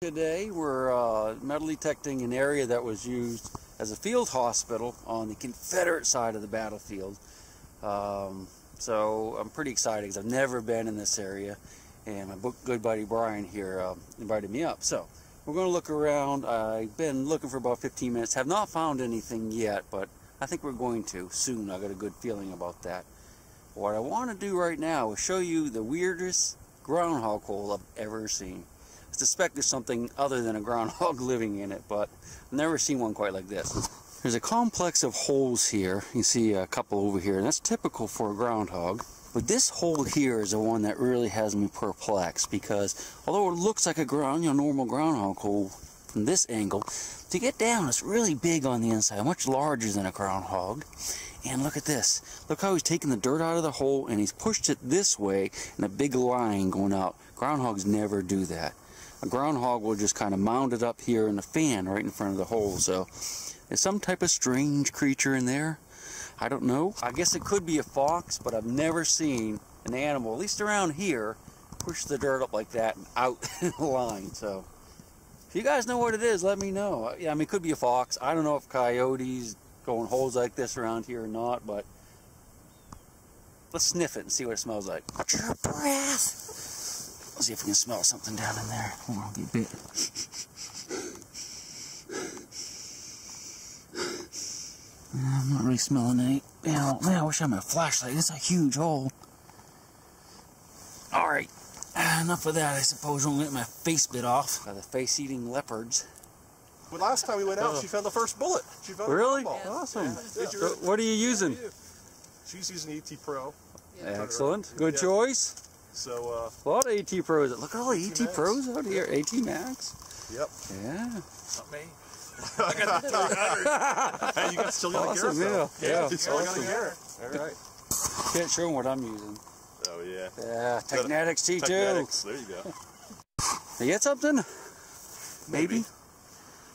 Today we're metal detecting an area that was used as a field hospital on the Confederate side of the battlefield. So I'm pretty excited because I've never been in this area, and my good buddy Brian here invited me up. So we're going to look around. I've been looking for about 15 minutes, have not found anything yet, but I think we're going to soon. I got a good feeling about that. What I want to do right now is show you the weirdest groundhog hole I've ever seen. I suspect there's something other than a groundhog living in it, but I've never seen one quite like this. There's a complex of holes here. You see a couple over here, and that's typical for a groundhog. But this hole here is the one that really has me perplexed, because although it looks like a normal groundhog hole from this angle, to get down it's really big on the inside, much larger than a groundhog. And look at this. Look how he's taken the dirt out of the hole and he's pushed it this way in a big line going out. Groundhogs never do that. A groundhog will just kind of mount it up here in the fan right in front of the hole. So there's some type of strange creature in there. I don't know. I guess it could be a fox, but I've never seen an animal, at least around here, push the dirt up like that and out in a line. So if you guys know what it is, let me know. Yeah, I mean, it could be a fox. I don't know if coyotes go in holes like this around here or not, but let's sniff it and see what it smells like. Watch your breath. Let's see if we can smell something down in there. Oh, I'll get bit. I'm not really smelling any. Man, I wish I had my flashlight. It's a huge hole. Alright, enough of that. I suppose I'll get my face bit off by the face-eating leopards. Well, last time we went out, she found the first bullet. She found really? A awesome. Yeah. So what are you using? She's using AT Pro. Yeah. Excellent. Good choice. So, a lot of AT Pros. Look at all the AT Pros out here. AT Max. Yep. Yeah. Not me. I got the 300. Hey, you still got awesome, a Garrett, yeah. You still got a Garrett. All right. Can't show them what I'm using. Oh, yeah. Yeah, Technetics T2. Technetics. There you go. You get something? Maybe.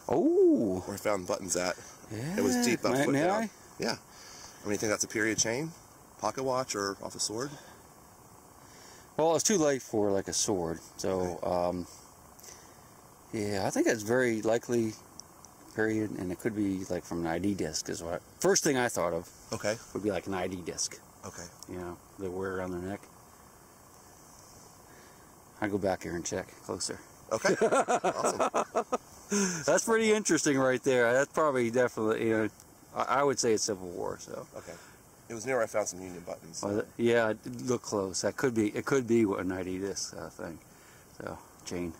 Oh. Where I found buttons at. Yeah. It was deep up, foot down. Yeah. I mean, you think that's a period chain? Pocket watch or off a sword? Well, it's too light for like a sword, so yeah, I think that's very likely period, and it could be like from an ID disc is what first thing I thought of. Okay. Would be like an ID disc. Okay. You know, they wear around their neck. I go back here and check closer. Okay. Awesome. That's pretty interesting right there. That's probably definitely, you know, I would say it's Civil War. So. Okay. It was near where I found some Union buttons. So. Well, yeah, look close. That could be. It could be an ID disc thing. So chain.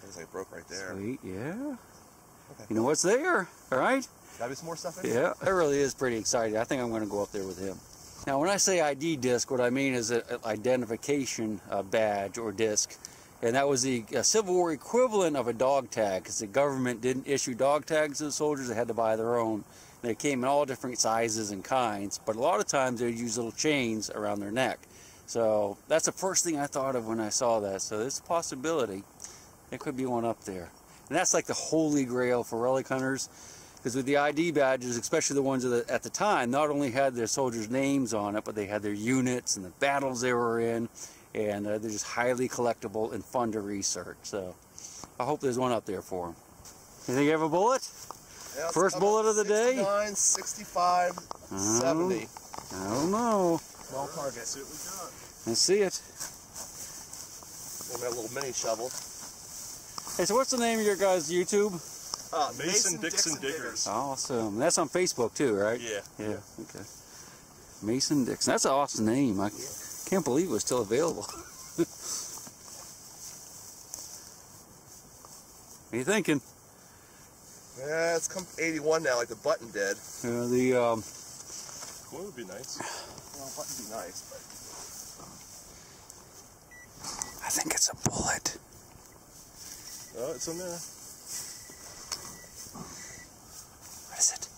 Looks like it broke right there. Sweet. Yeah. Okay. You know what's there? All right. Gotta be some more stuff in here? Yeah, it really is pretty exciting. I think I'm going to go up there with him. Now, when I say ID disc, what I mean is an identification badge or disc. And that was the Civil War equivalent of a dog tag, because the government didn't issue dog tags to the soldiers. They had to buy their own. They came in all different sizes and kinds, but a lot of times they would use little chains around their neck. So that's the first thing I thought of when I saw that. So there's a possibility there could be one up there. And that's like the holy grail for relic hunters, because with the ID badges, especially the ones at the time, not only had their soldiers' names on it, but they had their units and the battles they were in, and they're just highly collectible and fun to research. So I hope there's one up there for them. You think you have a bullet? Yeah, first bullet of the day? 69, 65, 70. I don't know. Small target. Let's see what we got. Let's see it. We got a little mini shovel. Hey, so what's the name of your guys' YouTube? Mason Dixon Diggers. Awesome. That's on Facebook too, right? Yeah. Yeah. Okay. Mason Dixon. That's an awesome name. I can't believe it was still available. What are you thinking? Yeah, it's come 81 now, like the button did. Coin would be nice. Well, button would be nice, but I think it's a bullet. Oh, it's in there. What is it?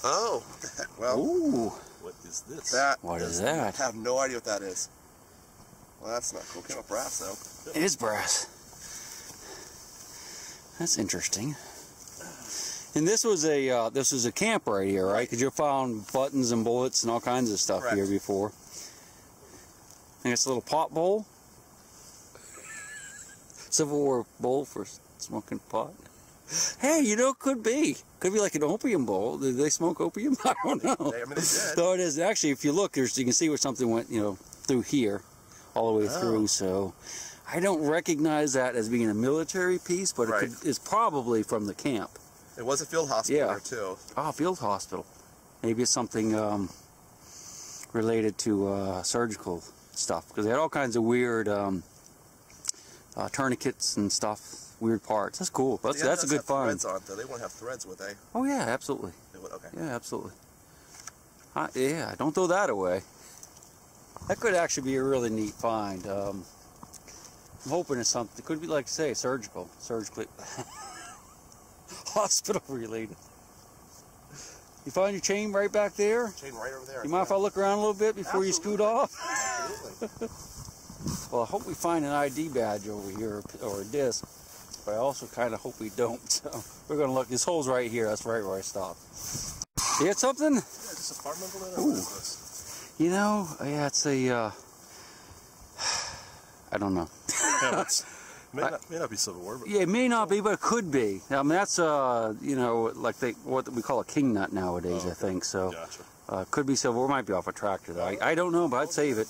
oh, well. Ooh. What is this? What is that? I have no idea what that is. Well, that's not cool. Came up brass though. It is brass. That's interesting. And this was a camp right here, right? Because you found buttons and bullets and all kinds of stuff here before. I think it's a little pot bowl. Civil War bowl for smoking pot. Hey, you know, could be like an opium bowl. Did they smoke opium? I don't know. I mean, they did. No, it is. Actually, if you look, you can see where something went, you know, through here, all the way through. So I don't recognize that as being a military piece, but it's probably from the camp. It was a field hospital there, too. Oh, field hospital. Maybe it's something related to surgical stuff, because they had all kinds of weird tourniquets and stuff. Weird parts. That's cool. That's a good find. Threads on, though. They won't have threads, would they? Oh yeah, absolutely. They would. Okay. Yeah, absolutely. Yeah, don't throw that away. That could actually be a really neat find. I'm hoping it's something. It could be, like, say, surgically, hospital related. You find your chain right back there? Chain right over there. You mind if I look around a little bit before you scoot off? Absolutely. Well, I hope we find an ID badge over here or a disc. But I also kind of hope we don't. So we're going to look. This hole's right here. That's right where I stopped. You had something? Yeah, just a farm envelope. You know, yeah, it's a, I don't know. Yeah, may not be Civil War, but... Yeah, it may not be, but it could be. I mean, that's, you know, like what we call a king nut nowadays, I think. So, gotcha. Could be Civil War. Might be off a tractor, though. I don't know, but I'd save it.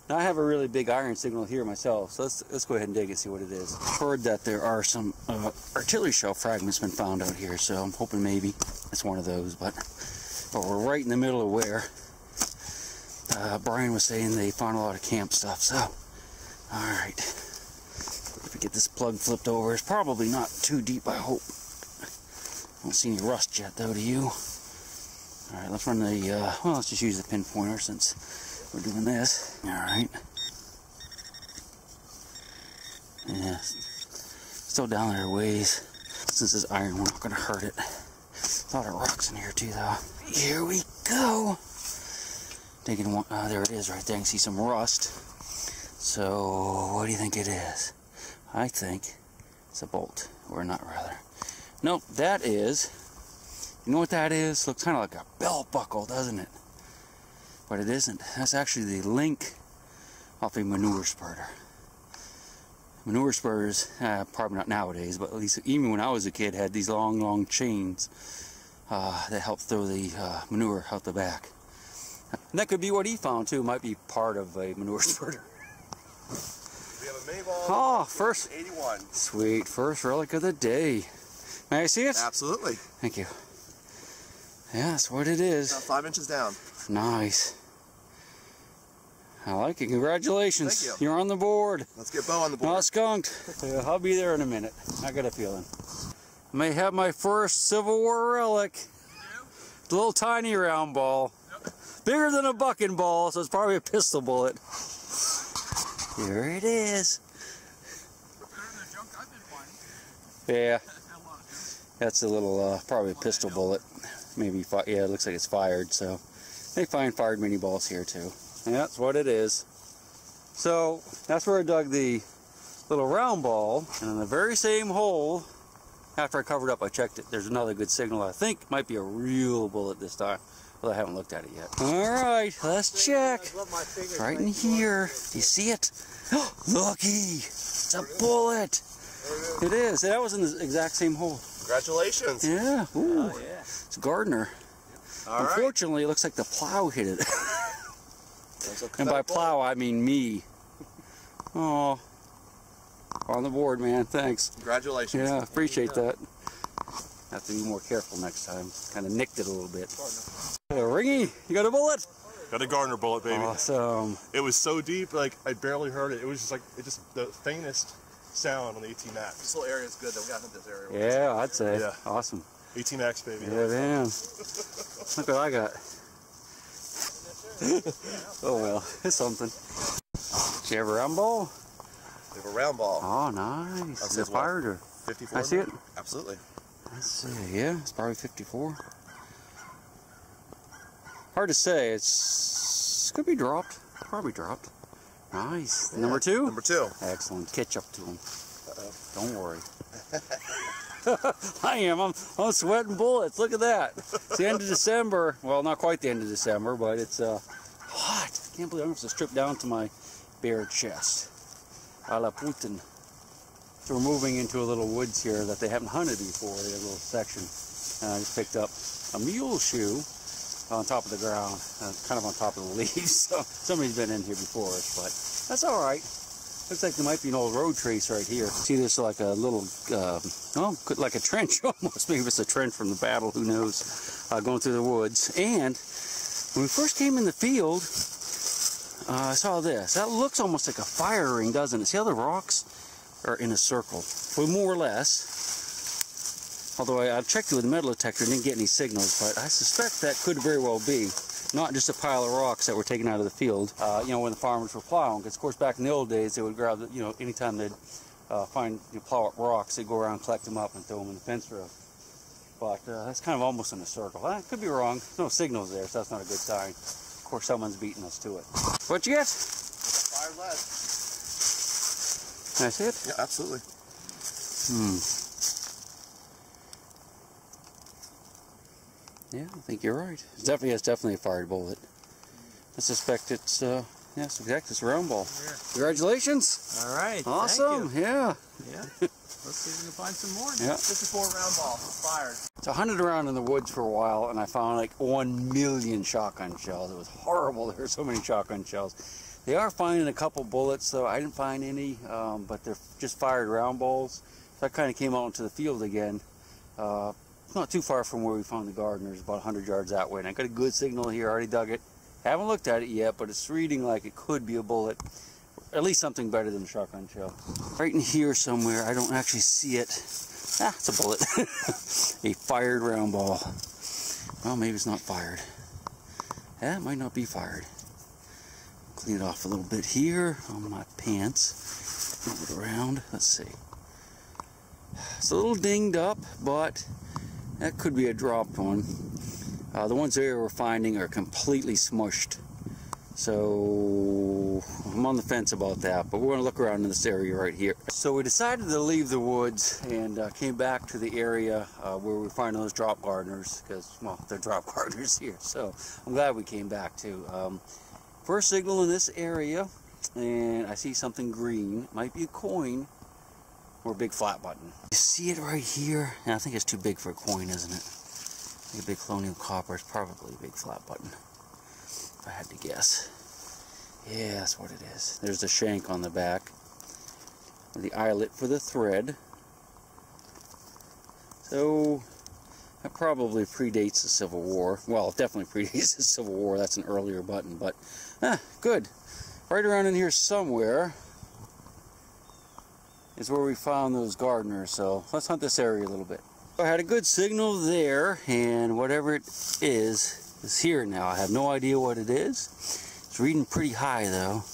Now, I have a really big iron signal here myself, so let's go ahead and dig and see what it is. I've heard that there are some artillery shell fragments been found out here, so I'm hoping maybe it's one of those. But we're right in the middle of where Brian was saying they found a lot of camp stuff. So, all right, if we get this plug flipped over, it's probably not too deep. I hope. I don't see any rust yet, though. Do you? All right, let's run the. Well, let's just use the pinpointer since we're doing this. All right. Yeah. Still down there a ways. Since this iron, we're not going to hurt it. A lot of rocks in here too, though. Here we go. Taking one. There it is, right there. You can see some rust. So, what do you think it is? I think it's a bolt, or not rather. Nope, that is. You know what that is? Looks kind of like a belt buckle, doesn't it? But it isn't. That's actually the link off a manure spurter. Manure spurters, probably not nowadays, but at least even when I was a kid, had these long chains that helped throw the manure out the back. And that could be what he found too. Might be part of a manure spurter. We have a Mayball. Oh, first 81. Sweet, first relic of the day. May I see it? Absolutely. Thank you. Yeah, that's what it is. About 5 inches down. Nice. I like it. Congratulations. Thank you. You're on the board. Let's get Bo on the board. All skunked. Yeah, I'll be there in a minute. I got a feeling. May have my first Civil War relic. A little tiny round ball. Yep. Bigger than a bucking ball, so it's probably a pistol bullet. Here it is. Yeah. That's a little, probably a pistol bullet. Maybe, yeah, it looks like it's fired, so. They find fired mini balls here, too. And that's what it is. So, that's where I dug the little round ball, and in the very same hole, after I covered up, I checked it. There's another good signal. I think it might be a real bullet this time. Well, I haven't looked at it yet. Alright, let's check. Right in here. Do you see it? Looky! It's a bullet! It is. That was in the exact same hole. Congratulations. Yeah. Ooh. Oh, yeah. It's a Gardner. Unfortunately, it looks like the plow hit it. And by plow, I mean me. Oh. On the board, man. Thanks. Congratulations. Yeah, appreciate that. Have to be more careful next time. Kind of nicked it a little bit. Ringy, you got a bullet? Got a Gardner bullet, baby. Awesome. It was so deep, like I barely heard it. It was just like the faintest sound on the 18 Max. This little area is good. That we got in this area. Yeah, I'd say. Yeah. Awesome. 18 Max, baby. Yeah, man. Look what I got. Oh well, it's something. Do you have a round ball? We have a round ball. Oh, nice. Is it fired or? 54. I see it. Absolutely. Let's see. Yeah, it's probably 54. Hard to say. It's could be dropped. Probably dropped. Nice. Yeah. Number 2? Number 2. Excellent. Catch up to him. Don't worry. I am. I'm sweating bullets. Look at that. It's the end of December. Well, not quite the end of December, but it's hot. I can't believe I'm going to strip down to my bare chest. A la Putin. So we're moving into a little woods here that they haven't hunted before, a little section. And I just picked up a mule shoe on top of the ground, kind of on top of the leaves. So somebody's been in here before us, but that's all right. Looks like there might be an old road trace right here. See, there's like a little, like a trench almost. Maybe it's a trench from the battle, who knows, going through the woods. And when we first came in the field, I saw this. That looks almost like a fire ring, doesn't it? See how the rocks are in a circle? Well, more or less. Although I've checked it with a metal detector and didn't get any signals, but I suspect that could very well be not just a pile of rocks that were taken out of the field, you know, when the farmers were plowing. Because, of course, back in the old days, they would grab, you know, anytime they'd plow up rocks, they'd go around, collect them up, and throw them in the fence row. But that's kind of almost in a circle. I could be wrong. There's no signals there, so that's not a good sign. Of course, someone's beating us to it. What'd you get? Fired lead. Can I see it? Yeah, absolutely. Yeah, I think you're right. It's definitely a fired bullet. I suspect it's, yes, exactly, it's a round ball. Yeah. Congratulations. All right. Awesome, Thank you. yeah. Yeah. Let's see if we can find some more. Yeah. 54 round ball fired. So I hunted around in the woods for a while, and I found like 1 million shotgun shells. It was horrible. There were so many shotgun shells. They are finding a couple bullets, though. I didn't find any, but they're just fired round balls. So I kind of came out into the field again. Not too far from where we found the gardeners, about 100 yards that way. And I got a good signal here, already dug it. Haven't looked at it yet, but it's reading like it could be a bullet. At least something better than a shotgun shell. Right in here somewhere, I don't actually see it. Ah, it's a bullet. A fired round ball. Well, maybe it's not fired. Yeah, it might not be fired. Clean it off a little bit here on my pants. Move it around. Let's see. It's a little dinged up, but that could be a dropped one. The ones there we're finding are completely smushed. So I'm on the fence about that, but we're going to look around in this area right here. So we decided to leave the woods and came back to the area where we find those drop gardeners, because, well, they're drop gardeners here. So I'm glad we came back too. First signal in this area, and I see something green. It might be a coin or a big flat button. You see it right here? Yeah, I think it's too big for a coin, isn't it? I think a big colonial copper is probably a big flat button, if I had to guess. Yeah, that's what it is. There's the shank on the back, the eyelet for the thread. So that probably predates the Civil War. Well, it definitely predates the Civil War. That's an earlier button, but good. Right around in here somewhere is where we found those gardeners. So let's hunt this area a little bit. I had a good signal there, and whatever it is here now. I have no idea what it is. It's reading pretty high though.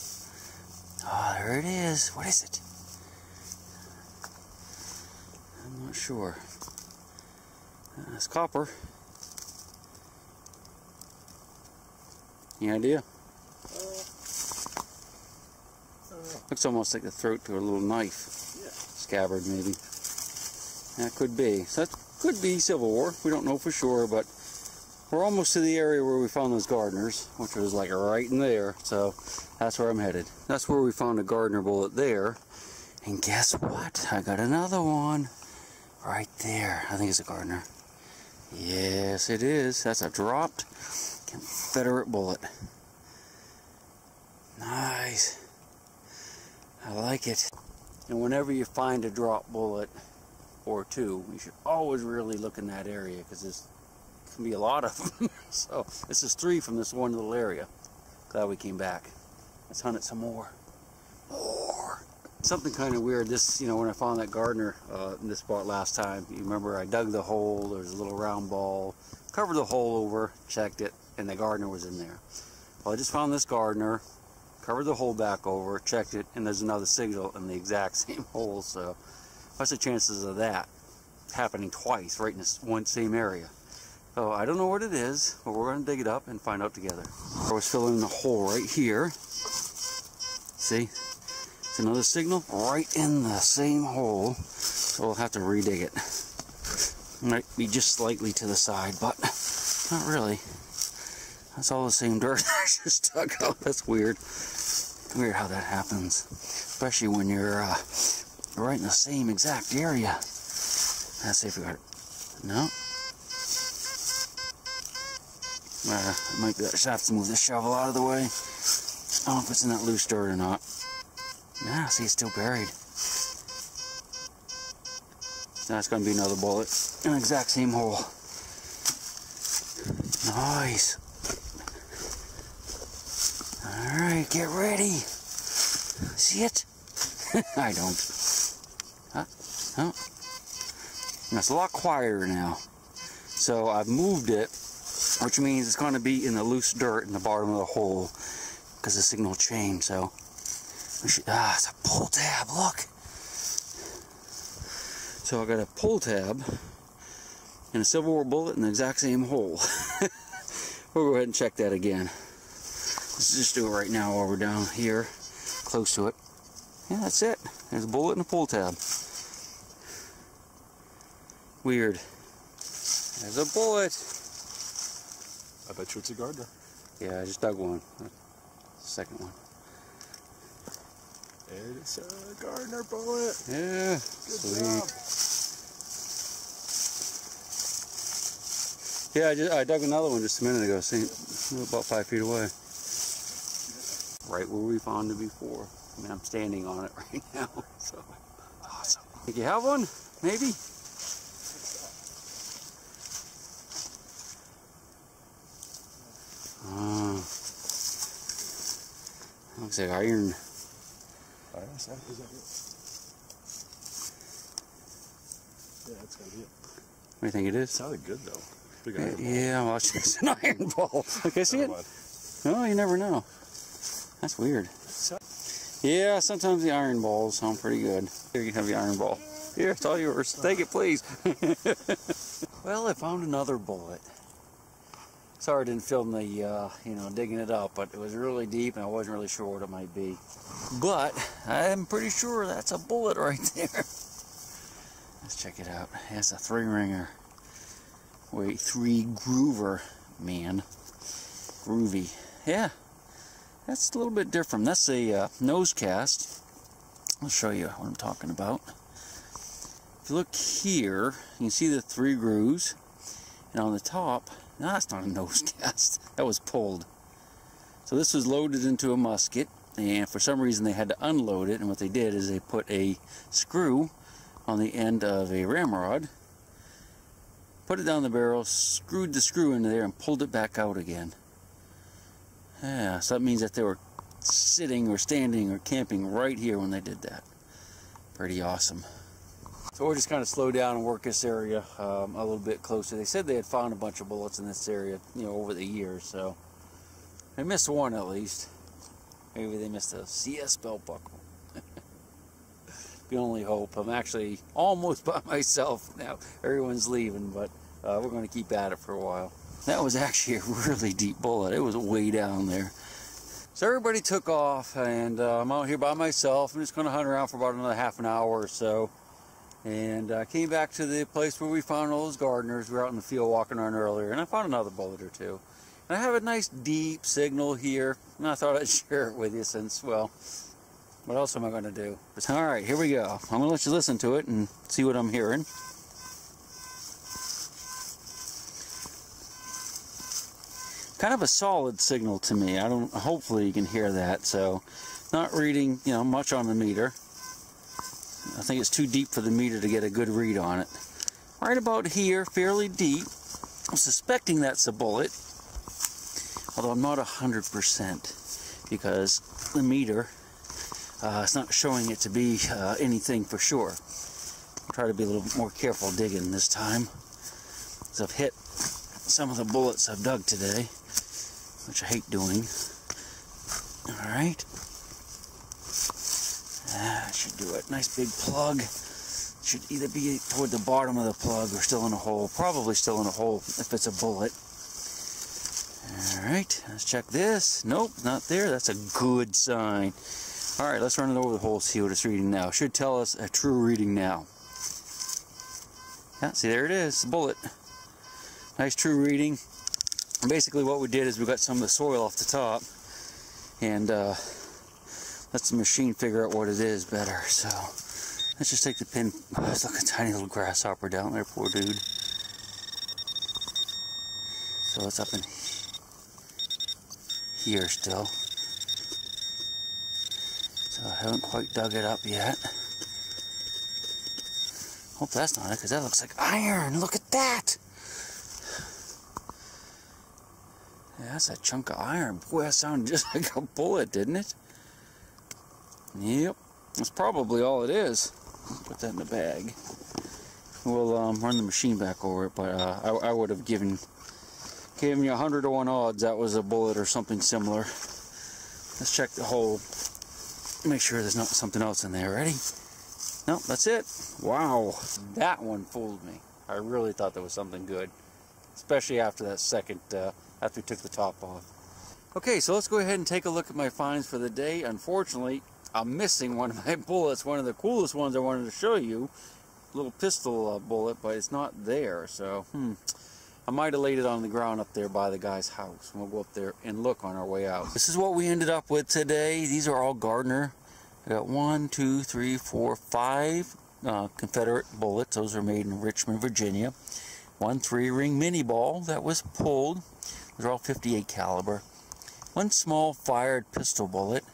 Oh, there it is. What is it? I'm not sure. It's copper. Any idea? Looks almost like the throat to a little knife. Yeah. Scabbard maybe. That could be. So that could be Civil War. We don't know for sure, but we're almost to the area where we found those gardeners, which was like right in there. So that's where I'm headed. That's where we found a gardener bullet there. And guess what? I got another one right there. I think it's a gardener. Yes, it is. That's a dropped Confederate bullet. Nice. I like it. And whenever you find a drop bullet or two, you should always really look in that area, because there's can be a lot of them. So this is 3 from this one little area. Glad we came back. Let's hunt it some more. Something kind of weird. This, when I found that gardener in this spot last time, you remember I dug the hole. There was a little round ball. Covered the hole over, checked it, and the gardener was in there. Well, I just found this gardener. Covered the hole back over, checked it, and there's another signal in the exact same hole. So what's the chances of that happening twice right in this same area? So I don't know what it is, but we're going to dig it up and find out together. I was filling in the hole right here. See? It's another signal right in the same hole. So we'll have to redig it. Might be just slightly to the side, but not really. That's all the same dirt I just dug out. That's weird. Weird how that happens. Especially when you're We're right in the same exact area. Let's see if we got it. No. It might be that. I just have to move this shovel out of the way. I don't know if it's in that loose dirt or not. Nah, see, it's still buried. That's going to be another bullet in the exact same hole. Nice. Alright, get ready. See it? I don't. Huh? No. It's a lot quieter now. So I've moved it, which means it's going to be in the loose dirt in the bottom of the hole because the signal changed. So, it's a pull tab, look. So I got a pull tab and a Civil War bullet in the exact same hole. We'll go ahead and check that again. Let's just do it right now while we're down here, close to it. Yeah, that's it. There's a bullet and a pull tab. Weird. There's a bullet. I bet you it's a Gardner. Yeah, I just dug one. Second one. It's a Gardner bullet. Yeah. Good Sweet. job. Yeah, I dug another one just a minute ago. See, about 5 feet away. Right where we found it before. I mean, I'm standing on it right now. So awesome. Think you have one? Maybe. Looks like iron. Is that it? Yeah, that's gotta be it. What do you think it is? Sounded good though. Big iron ball. Yeah, well, it's an iron ball. Okay, see it? No, you never know. That's weird. Yeah, sometimes the iron balls sound pretty good. Here, you can have the iron ball. Here, it's all yours. Take it, please. Well, I found another bullet. Sorry I didn't film the, digging it up, but it was really deep and I wasn't really sure what it might be. But I'm pretty sure that's a bullet right there. Let's check it out. It's a 3-ringer. Wait, 3-groover, man. Groovy. Yeah, that's a little bit different. That's a nose cast. I'll show you what I'm talking about. If you look here, you can see the 3 grooves. And on the top, no, that's not a nose cast. That was pulled. So this was loaded into a musket, and for some reason they had to unload it, and what they did is they put a screw on the end of a ramrod, put it down the barrel, screwed the screw into there, and pulled it back out again. Yeah, so that means that they were sitting or standing or camping right here when they did that. Pretty awesome. So we'll just kind of slow down and work this area a little bit closer. They said they had found a bunch of bullets in this area, over the years, so they missed one at least. Maybe they missed a CS belt buckle. The only hope. I'm actually almost by myself now. Everyone's leaving, but we're going to keep at it for a while. That was actually a really deep bullet. It was way down there. So everybody took off, and I'm out here by myself. I'm just going to hunt around for about another half an hour or so. And I came back to the place where we found all those gardeners. We were out in the field walking around earlier, and I found another bullet or two. And I have a nice deep signal here, and I thought I'd share it with you since, well, what else am I going to do? Alright, here we go. I'm going to let you listen to it and see what I'm hearing. Kind of a solid signal to me. Hopefully you can hear that. So, not reading, much on the meter. I think it's too deep for the meter to get a good read on it. Right about here, fairly deep. I'm suspecting that's a bullet, although I'm not 100% because the meter it's not showing it to be anything for sure. I'll try to be a little more careful digging this time, because I've hit some of the bullets I've dug today, which I hate doing. Alright. That should do it. Nice big plug. Should either be toward the bottom of the plug or still in a hole. Probably still in a hole if it's a bullet. Alright, let's check this. Nope, not there. That's a good sign. Alright, let's run it over the hole, see what it's reading now. Should tell us a true reading now. Yeah, see, there it is. Bullet. Nice true reading. And basically what we did is we got some of the soil off the top and let the machine figure out what it is better. So Let's just take the pin. Oh, there's like a tiny little grasshopper down there, poor dude. So it's up in here still. So I haven't quite dug it up yet. Hope that's not it, because that looks like iron. Look at that! Yeah, that's a chunk of iron. Boy, that sounded just like a bullet, didn't it? Yep. That's probably all it is. Put that in the bag. We'll run the machine back over it, but I would have given you 100 to 1 odds that was a bullet or something similar. Let's check the hole. Make sure there's not something else in there. Ready? Nope, that's it. Wow, that one fooled me. I really thought there was something good, especially after that second, after we took the top off. Okay, so let's go ahead and take a look at my finds for the day. Unfortunately, I'm missing one of my bullets, one of the coolest ones I wanted to show you. Little pistol bullet, but it's not there, so I might have laid it on the ground up there by the guy's house. We'll go up there and look on our way out. This is what we ended up with today. These are all Gardner. I got 1, 2, 3, 4, 5 Confederate bullets. Those are made in Richmond, Virginia. 1 3-ring mini ball that was pulled. Those are all 58 caliber. 1 small fired pistol bullet.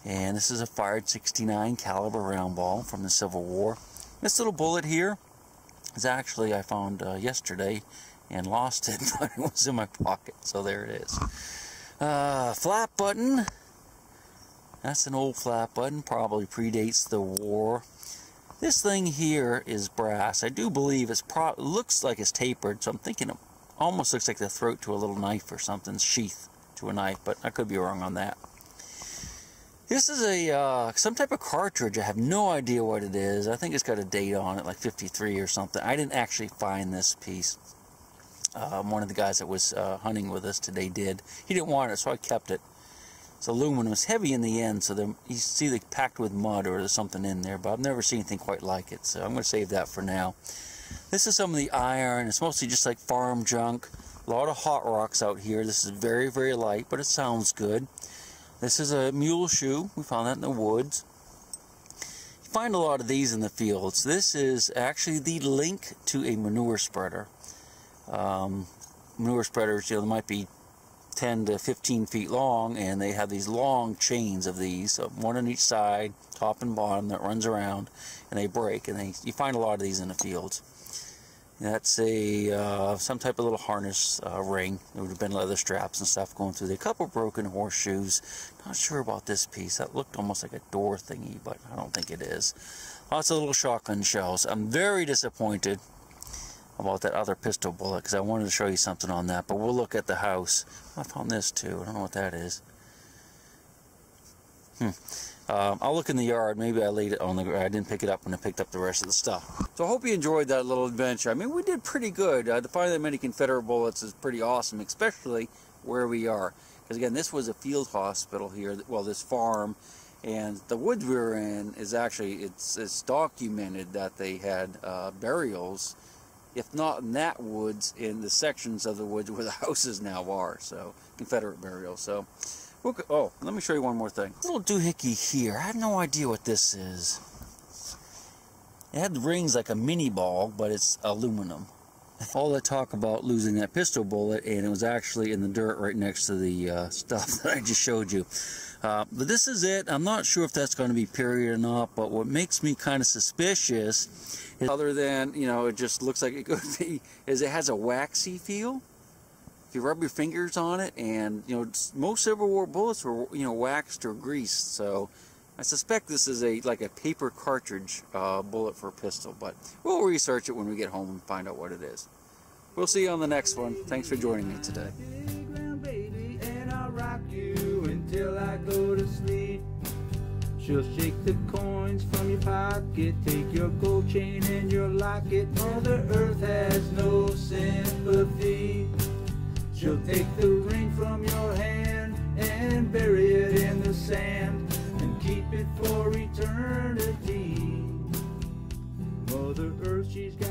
And this is a fired 69 caliber round ball from the Civil War. This little bullet here is actually I found yesterday and lost it, but it was in my pocket, so there it is. Flap button. That's an old flap button, probably predates the war. This thing here is brass. I do believe it looks like it's tapered, so I'm thinking it almost looks like the throat to a little knife or something, sheath to a knife, but I could be wrong on that. This is a some type of cartridge. I have no idea what it is. I think it's got a date on it, like 53 or something. I didn't actually find this piece. One of the guys that was hunting with us today did. He didn't want it, so I kept it. It's aluminum. It's heavy in the end, so you see it packed with mud or there's something in there, but I've never seen anything quite like it, so I'm going to save that for now. This is some of the iron. It's mostly just like farm junk. A lot of hot rocks out here. This is very, very light, but it sounds good. This is a mule shoe. We found that in the woods. You find a lot of these in the fields. This is actually the link to a manure spreader. Manure spreaders, they might be 10 to 15 feet long, and they have these long chains of these, one on each side, top and bottom, that runs around, and they break, and you find a lot of these in the fields. That's a some type of little harness ring. There would have been leather straps and stuff going through there. A couple broken horseshoes. Not sure about this piece. That looked almost like a door thingy, but I don't think it is. Lots of little shotgun shells. I'm very disappointed about that other pistol bullet because I wanted to show you something on that, but we'll look at the house. I found this too. I don't know what that is. I'll look in the yard. Maybe I laid it on the ground. I didn't pick it up when I picked up the rest of the stuff. So I hope you enjoyed that little adventure. I mean, we did pretty good. To find that many Confederate bullets is pretty awesome, especially where we are. Because again, this was a field hospital here, well, this farm, and the woods we were in is actually, it's documented that they had burials, if not in that woods, in the sections of the woods where the houses now are, so Confederate burials. So, oh, let me show you one more thing. This little doohickey here, I have no idea what this is. It had rings like a mini ball, but it's aluminum. All that talk about losing that pistol bullet, and it was actually in the dirt right next to the stuff that I just showed you. But this is it. I'm not sure if that's going to be period or not, but what makes me kind of suspicious, other than, you know, it just looks like it could be, is it has a waxy feel. If you rub your fingers on it, and, you know, most Civil War bullets were, you know, waxed or greased, so I suspect this is like a paper cartridge bullet for a pistol, but we'll research it when we get home and find out what it is. We'll see you on the next one. Thanks for joining me today. Until I go to sleep. She'll shake the coins from your pocket, take your gold chain and your locket. Mother Earth has no sympathy. She'll take the ring from your hand and bury it in the sand and keep it for eternity. Mother Earth, she's got